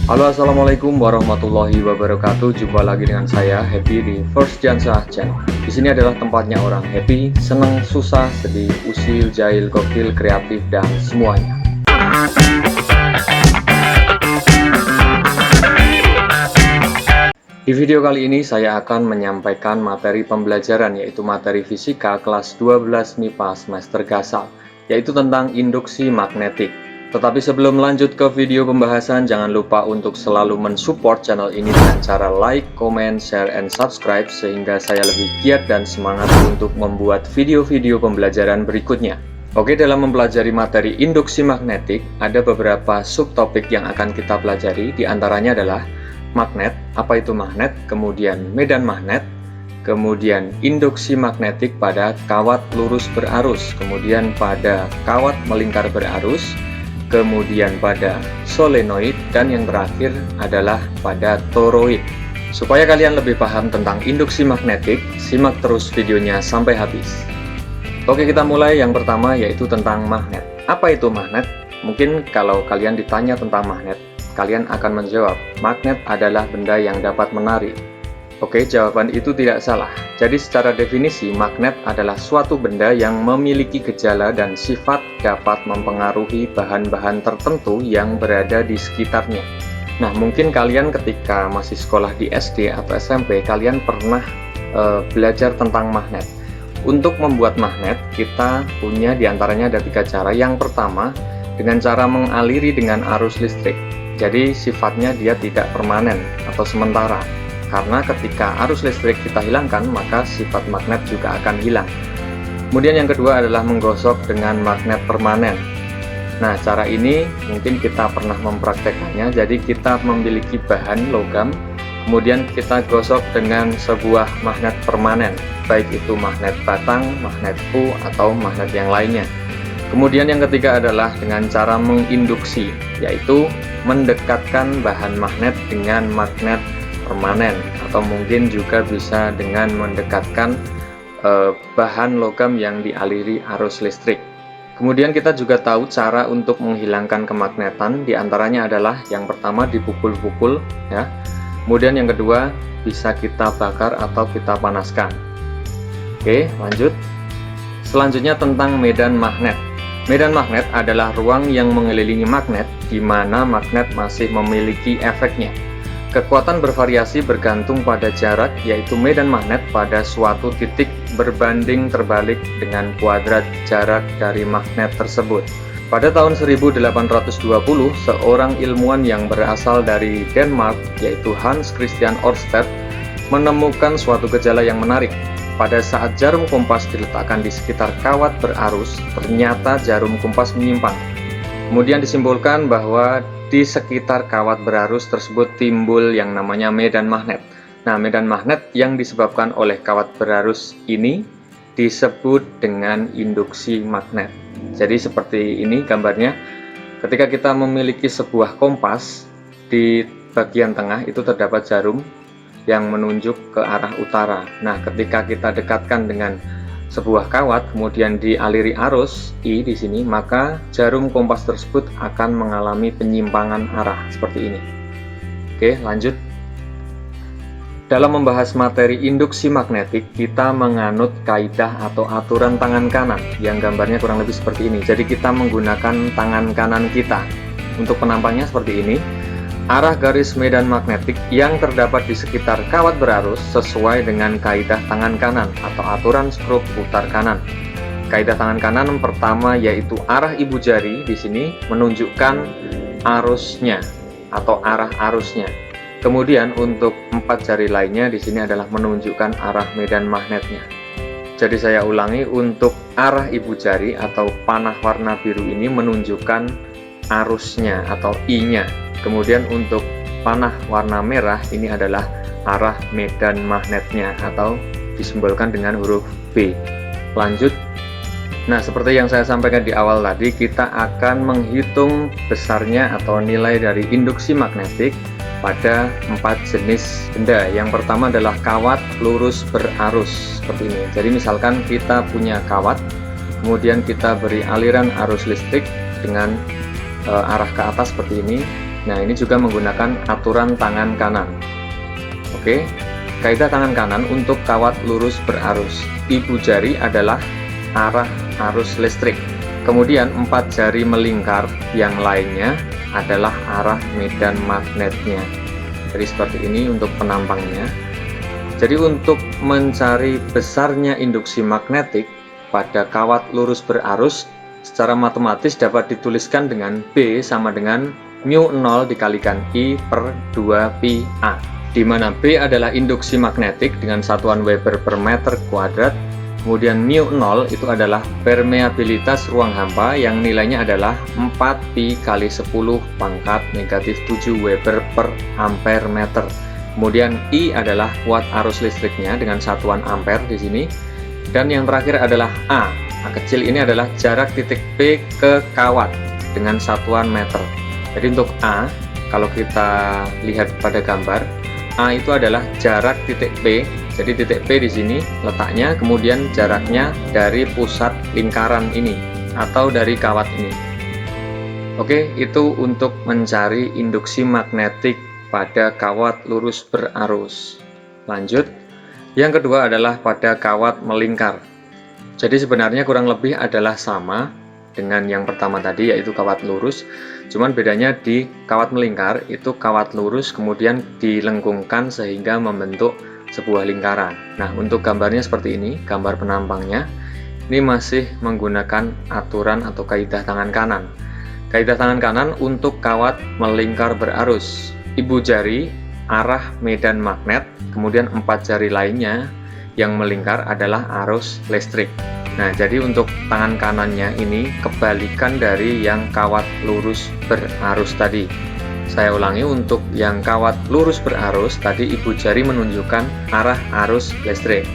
Halo, assalamualaikum warahmatullahi wabarakatuh. Jumpa lagi dengan saya Happy di First Jansah Channel. Di sini adalah tempatnya orang happy, senang, susah, sedih, usil, jahil, gokil, kreatif, dan semuanya. Di video kali ini saya akan menyampaikan materi pembelajaran, yaitu materi fisika kelas 12 MIPA semester Gasal, yaitu tentang induksi magnetik. Tetapi sebelum lanjut ke video pembahasan, jangan lupa untuk selalu mensupport channel ini dengan cara like, comment, share, and subscribe, sehingga saya lebih giat dan semangat untuk membuat video-video pembelajaran berikutnya. Oke, dalam mempelajari materi induksi magnetik, ada beberapa subtopik yang akan kita pelajari. Di antaranya adalah magnet, apa itu magnet, kemudian medan magnet, kemudian induksi magnetik pada kawat lurus berarus, kemudian pada kawat melingkar berarus, kemudian pada solenoid, dan yang terakhir adalah pada toroid. Supaya kalian lebih paham tentang induksi magnetik, simak terus videonya sampai habis. Oke, kita mulai. Yang pertama yaitu tentang magnet. Apa itu magnet? Mungkin kalau kalian ditanya tentang magnet, kalian akan menjawab, magnet adalah benda yang dapat menarik. Oke, jawaban itu tidak salah. Jadi secara definisi, magnet adalah suatu benda yang memiliki gejala dan sifat dapat mempengaruhi bahan-bahan tertentu yang berada di sekitarnya. Nah, mungkin kalian ketika masih sekolah di SD atau SMP, kalian pernah belajar tentang magnet. Untuk membuat magnet, kita punya diantaranya ada 3 cara. Yang pertama, dengan cara mengaliri dengan arus listrik. Jadi sifatnya dia tidak permanen atau sementara. Karena ketika arus listrik kita hilangkan, maka sifat magnet juga akan hilang. Kemudian yang kedua adalah menggosok dengan magnet permanen. Nah, cara ini mungkin kita pernah mempraktekannya. Jadi kita memiliki bahan logam, kemudian kita gosok dengan sebuah magnet permanen, baik itu magnet batang, magnet pu, atau magnet yang lainnya. Kemudian yang ketiga adalah dengan cara menginduksi, yaitu mendekatkan bahan magnet dengan magnet permanen, atau mungkin juga bisa dengan mendekatkan bahan logam yang dialiri arus listrik. Kemudian kita juga tahu cara untuk menghilangkan kemagnetan, diantaranya adalah yang pertama dipukul-pukul, ya. Kemudian yang kedua bisa kita bakar atau kita panaskan. Oke, lanjut. Selanjutnya tentang medan magnet. Medan magnet adalah ruang yang mengelilingi magnet, di mana magnet masih memiliki efeknya. Kekuatan bervariasi bergantung pada jarak, yaitu medan magnet pada suatu titik berbanding terbalik dengan kuadrat jarak dari magnet tersebut. Pada tahun 1820, seorang ilmuwan yang berasal dari Denmark, yaitu Hans Christian Ørsted, menemukan suatu gejala yang menarik. Pada saat jarum kompas diletakkan di sekitar kawat berarus, ternyata jarum kompas menyimpang. Kemudian disimpulkan bahwa di sekitar kawat berarus tersebut timbul yang namanya medan magnet. Nah, medan magnet yang disebabkan oleh kawat berarus ini disebut dengan induksi magnet. Jadi seperti ini gambarnya. Ketika kita memiliki sebuah kompas, di bagian tengah itu terdapat jarum yang menunjuk ke arah utara. Nah, ketika kita dekatkan dengan sebuah kawat, kemudian dialiri arus I di sini, maka jarum kompas tersebut akan mengalami penyimpangan arah seperti ini. Oke, lanjut. Dalam membahas materi induksi magnetik, kita menganut kaidah atau aturan tangan kanan, yang gambarnya kurang lebih seperti ini. Jadi kita menggunakan tangan kanan kita. Untuk penampangnya seperti ini. Arah garis medan magnetik yang terdapat di sekitar kawat berarus sesuai dengan kaidah tangan kanan atau aturan skrup putar kanan. Kaidah tangan kanan pertama yaitu arah ibu jari di sini menunjukkan arusnya atau arah arusnya. Kemudian untuk 4 jari lainnya di sini adalah menunjukkan arah medan magnetnya. Jadi saya ulangi, untuk arah ibu jari atau panah warna biru ini menunjukkan arusnya atau I-nya. Kemudian untuk panah warna merah ini adalah arah medan magnetnya atau disimbolkan dengan huruf B. Lanjut. Nah, seperti yang saya sampaikan di awal tadi, kita akan menghitung besarnya atau nilai dari induksi magnetik pada 4 jenis benda. Yang pertama adalah kawat lurus berarus seperti ini. Jadi misalkan kita punya kawat, kemudian kita beri aliran arus listrik dengan arah ke atas seperti ini. Nah, ini juga menggunakan aturan tangan kanan. Oke, kaidah tangan kanan untuk kawat lurus berarus. Ibu jari adalah arah arus listrik. Kemudian 4 jari melingkar yang lainnya adalah arah medan magnetnya. Jadi seperti ini untuk penampangnya. Jadi untuk mencari besarnya induksi magnetik pada kawat lurus berarus, secara matematis dapat dituliskan dengan B sama dengan μ0 dikalikan I per 2pi A, di mana B adalah induksi magnetik dengan satuan Weber per meter kuadrat, kemudian μ0 itu adalah permeabilitas ruang hampa yang nilainya adalah 4pi kali 10 pangkat negatif 7 Weber per ampere meter. Kemudian I adalah kuat arus listriknya dengan satuan ampere di sini. Dan yang terakhir adalah A. A kecil ini adalah jarak titik P ke kawat dengan satuan meter. Jadi untuk A, kalau kita lihat pada gambar, A itu adalah jarak titik P. Jadi titik P di sini letaknya, kemudian jaraknya dari pusat lingkaran ini atau dari kawat ini. Oke, itu untuk mencari induksi magnetik pada kawat lurus berarus. Lanjut, yang kedua adalah pada kawat melingkar. Jadi sebenarnya kurang lebih adalah sama dengan yang pertama tadi, yaitu kawat lurus. Cuman bedanya di kawat melingkar itu kawat lurus kemudian dilengkungkan sehingga membentuk sebuah lingkaran. Nah, untuk gambarnya seperti ini, gambar penampangnya. Ini masih menggunakan aturan atau kaidah tangan kanan. Kaidah tangan kanan untuk kawat melingkar berarus. Ibu jari arah medan magnet, kemudian 4 jari lainnya yang melingkar adalah arus listrik. Nah, jadi untuk tangan kanannya ini kebalikan dari yang kawat lurus berarus tadi. Saya ulangi, untuk yang kawat lurus berarus tadi ibu jari menunjukkan arah arus listrik.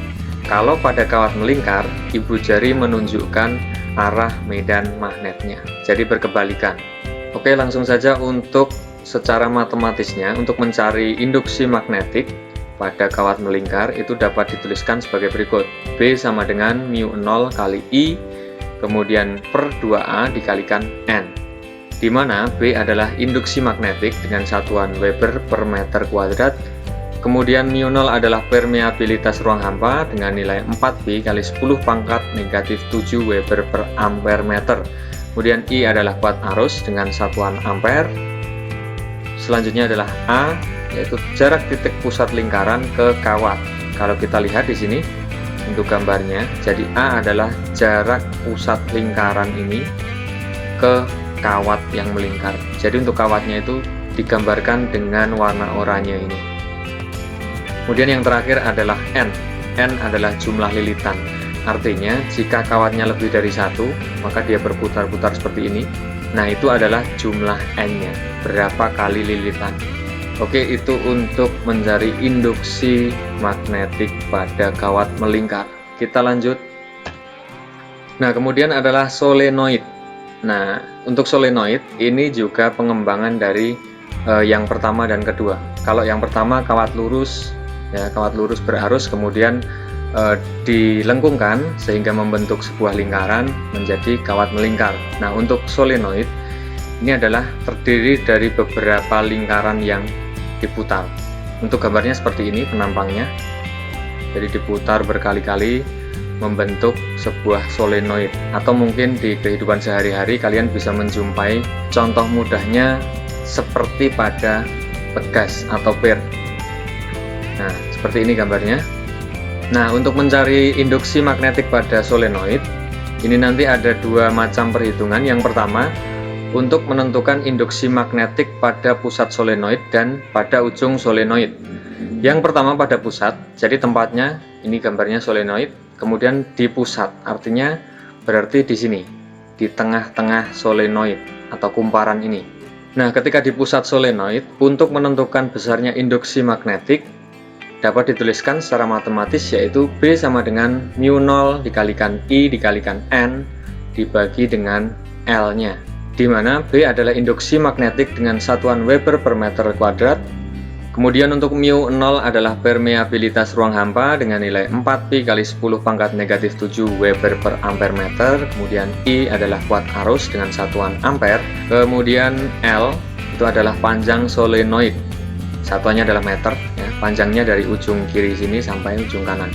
Kalau pada kawat melingkar, ibu jari menunjukkan arah medan magnetnya. Jadi berkebalikan. Oke, langsung saja untuk secara matematisnya, untuk mencari induksi magnetik pada kawat melingkar itu dapat dituliskan sebagai berikut. B sama dengan μ0 kali I, kemudian per 2A dikalikan N, di mana B adalah induksi magnetik dengan satuan Weber per meter kuadrat, kemudian μ0 adalah permeabilitas ruang hampa dengan nilai 4pi kali 10 pangkat negatif 7 Weber per ampere meter, kemudian I adalah kuat arus dengan satuan ampere. Selanjutnya adalah A, yaitu jarak titik pusat lingkaran ke kawat. Kalau kita lihat di sini untuk gambarnya, jadi A adalah jarak pusat lingkaran ini ke kawat yang melingkar. Jadi untuk kawatnya itu digambarkan dengan warna oranye ini. Kemudian yang terakhir adalah N. N adalah jumlah lilitan. Artinya jika kawatnya lebih dari 1, maka dia berputar-putar seperti ini. Nah, itu adalah jumlah N-nya, berapa kali lilitan. Oke, itu untuk mencari induksi magnetik pada kawat melingkar. Kita lanjut. Nah, kemudian adalah solenoid. Nah, untuk solenoid ini juga pengembangan dari yang pertama dan kedua. Kalau yang pertama kawat lurus, ya, kawat lurus berarus kemudian dilengkungkan sehingga membentuk sebuah lingkaran menjadi kawat melingkar. Nah, untuk solenoid ini adalah terdiri dari beberapa lingkaran yang diputar. Untuk gambarnya seperti ini penampangnya. Jadi diputar berkali-kali membentuk sebuah solenoid, atau mungkin di kehidupan sehari-hari kalian bisa menjumpai contoh mudahnya seperti pada pegas atau pir. Nah, seperti ini gambarnya. Nah, untuk mencari induksi magnetik pada solenoid, ini nanti ada dua macam perhitungan. Yang pertama, untuk menentukan induksi magnetik pada pusat solenoid dan pada ujung solenoid. Yang pertama pada pusat, jadi tempatnya, ini gambarnya solenoid, kemudian di pusat, artinya berarti di sini, di tengah-tengah solenoid atau kumparan ini. Nah, ketika di pusat solenoid, untuk menentukan besarnya induksi magnetik, dapat dituliskan secara matematis, yaitu B sama dengan μ0 dikalikan I dikalikan N dibagi dengan L-nya, di mana B adalah induksi magnetik dengan satuan Weber per meter kuadrat. Kemudian untuk μ0 adalah permeabilitas ruang hampa dengan nilai 4pi kali 10 pangkat negatif 7 Weber per ampere meter. Kemudian I adalah kuat arus dengan satuan ampere. Kemudian L itu itu adalah panjang solenoid. Satuannya adalah meter, ya. Panjangnya dari ujung kiri sini sampai ujung kanan.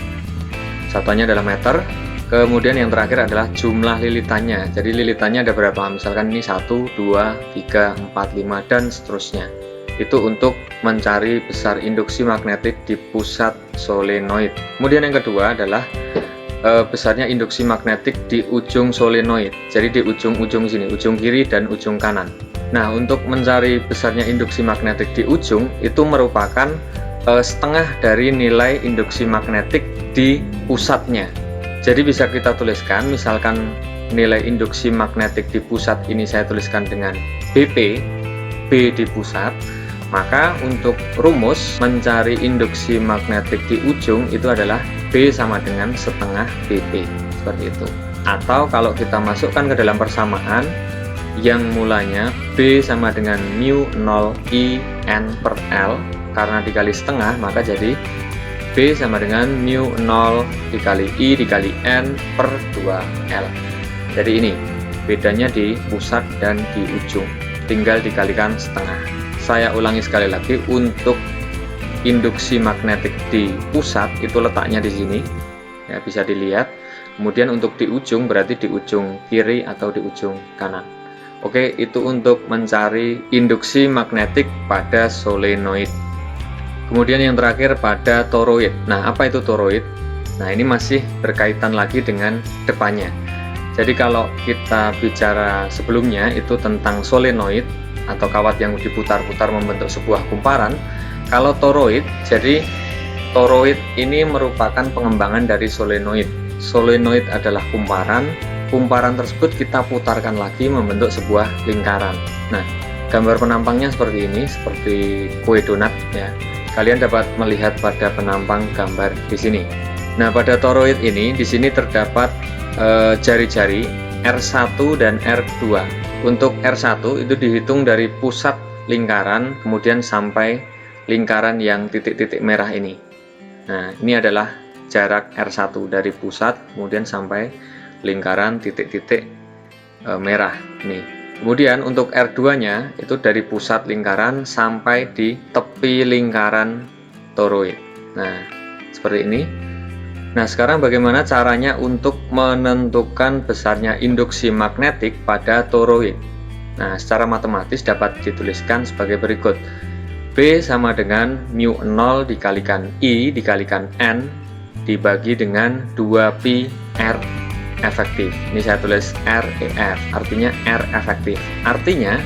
Satuannya adalah meter. Kemudian yang terakhir adalah jumlah lilitannya. Jadi lilitannya ada berapa? Misalkan ini 1, 2, 3, 4, 5, dan seterusnya. Itu untuk mencari besar induksi magnetik di pusat solenoid. Kemudian yang kedua adalah besarnya induksi magnetik di ujung solenoid. Jadi di ujung-ujung sini, ujung kiri dan ujung kanan. Nah, untuk mencari besarnya induksi magnetik di ujung itu merupakan setengah dari nilai induksi magnetik di pusatnya. Jadi bisa kita tuliskan, misalkan nilai induksi magnetik di pusat ini saya tuliskan dengan BP, B di pusat, maka untuk rumus mencari induksi magnetik di ujung itu adalah B sama dengan setengah BP, seperti itu. Atau kalau kita masukkan ke dalam persamaan, yang mulanya B sama dengan mu 0 I N per L, karena dikali setengah maka jadi B sama dengan mu 0 dikali I dikali N per 2L. Jadi ini bedanya di pusat dan di ujung, tinggal dikalikan setengah. Saya ulangi sekali lagi, untuk induksi magnetik di pusat itu letaknya di sini, ya, bisa dilihat. Kemudian untuk di ujung berarti di ujung kiri atau di ujung kanan. Oke, itu untuk mencari induksi magnetik pada solenoid. Kemudian yang terakhir pada toroid. Nah, apa itu toroid? Nah, ini masih berkaitan lagi dengan depannya. Jadi kalau kita bicara sebelumnya itu tentang solenoid atau kawat yang diputar-putar membentuk sebuah kumparan. Kalau toroid, jadi toroid ini merupakan pengembangan dari solenoid. Solenoid adalah kumparan. Kumparan tersebut kita putarkan lagi membentuk sebuah lingkaran. Nah, gambar penampangnya seperti ini, seperti kue donat, ya. Kalian dapat melihat pada penampang gambar di sini. Nah, pada toroid ini di sini terdapat jari-jari R1 dan R2. Untuk R1 itu dihitung dari pusat lingkaran kemudian sampai lingkaran yang titik-titik merah ini. Nah, ini adalah jarak R1 dari pusat kemudian sampai lingkaran titik-titik merah ini. Kemudian untuk R2-nya itu dari pusat lingkaran sampai di tepi lingkaran toroid. Nah, seperti ini. Nah, sekarang bagaimana caranya untuk menentukan besarnya induksi magnetik pada toroid? Nah, secara matematis dapat dituliskan sebagai berikut. B sama dengan mu 0 dikalikan I dikalikan N dibagi dengan 2pi R efektif. Ini saya tulis REF, artinya R efektif. Artinya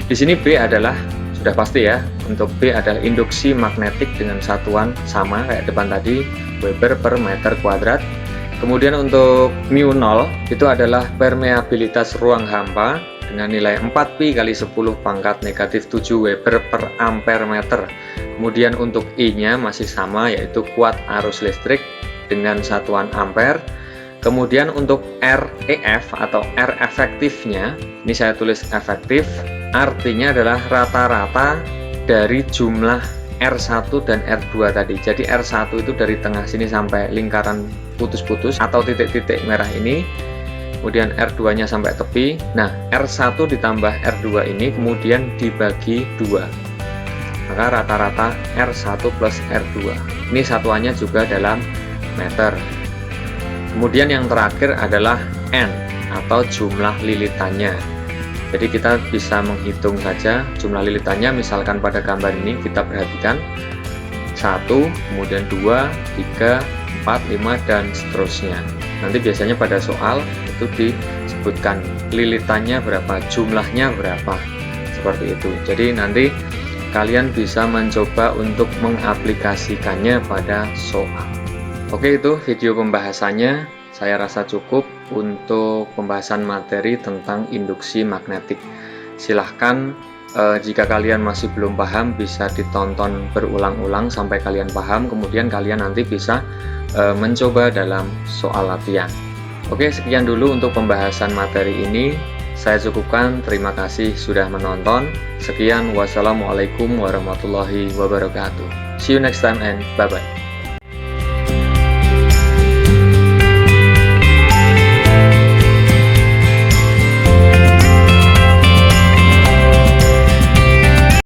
di sini B adalah sudah pasti ya, untuk B adalah induksi magnetik dengan satuan sama kayak depan tadi, Weber per meter kuadrat. Kemudian untuk mu 0 itu adalah permeabilitas ruang hampa dengan nilai 4pi kali 10 pangkat negatif 7 Weber per ampere meter. Kemudian untuk I-nya masih sama, yaitu kuat arus listrik dengan satuan ampere. Kemudian untuk REF atau R efektifnya, ini saya tulis efektif, artinya adalah rata-rata dari jumlah R1 dan R2 tadi. Jadi R1 itu dari tengah sini sampai lingkaran putus-putus atau titik-titik merah ini, kemudian R2-nya sampai tepi. Nah, R1 ditambah R2 ini kemudian dibagi 2. Maka rata-rata R1 plus R2. Ini satuannya juga dalam meter. Kemudian yang terakhir adalah N atau jumlah lilitannya. Jadi kita bisa menghitung saja jumlah lilitannya, misalkan pada gambar ini kita perhatikan 1, kemudian 2, 3, 4, 5, dan seterusnya. Nanti biasanya pada soal itu disebutkan lilitannya berapa, jumlahnya berapa, seperti itu. Jadi nanti kalian bisa mencoba untuk mengaplikasikannya pada soal. Oke, itu video pembahasannya. Saya rasa cukup untuk pembahasan materi tentang induksi magnetik. Silahkan jika kalian masih belum paham bisa ditonton berulang-ulang sampai kalian paham. Kemudian kalian nanti bisa mencoba dalam soal latihan. Oke, sekian dulu untuk pembahasan materi ini. Saya cukupkan. Terima kasih sudah menonton. Sekian, wassalamualaikum warahmatullahi wabarakatuh. See you next time and bye-bye.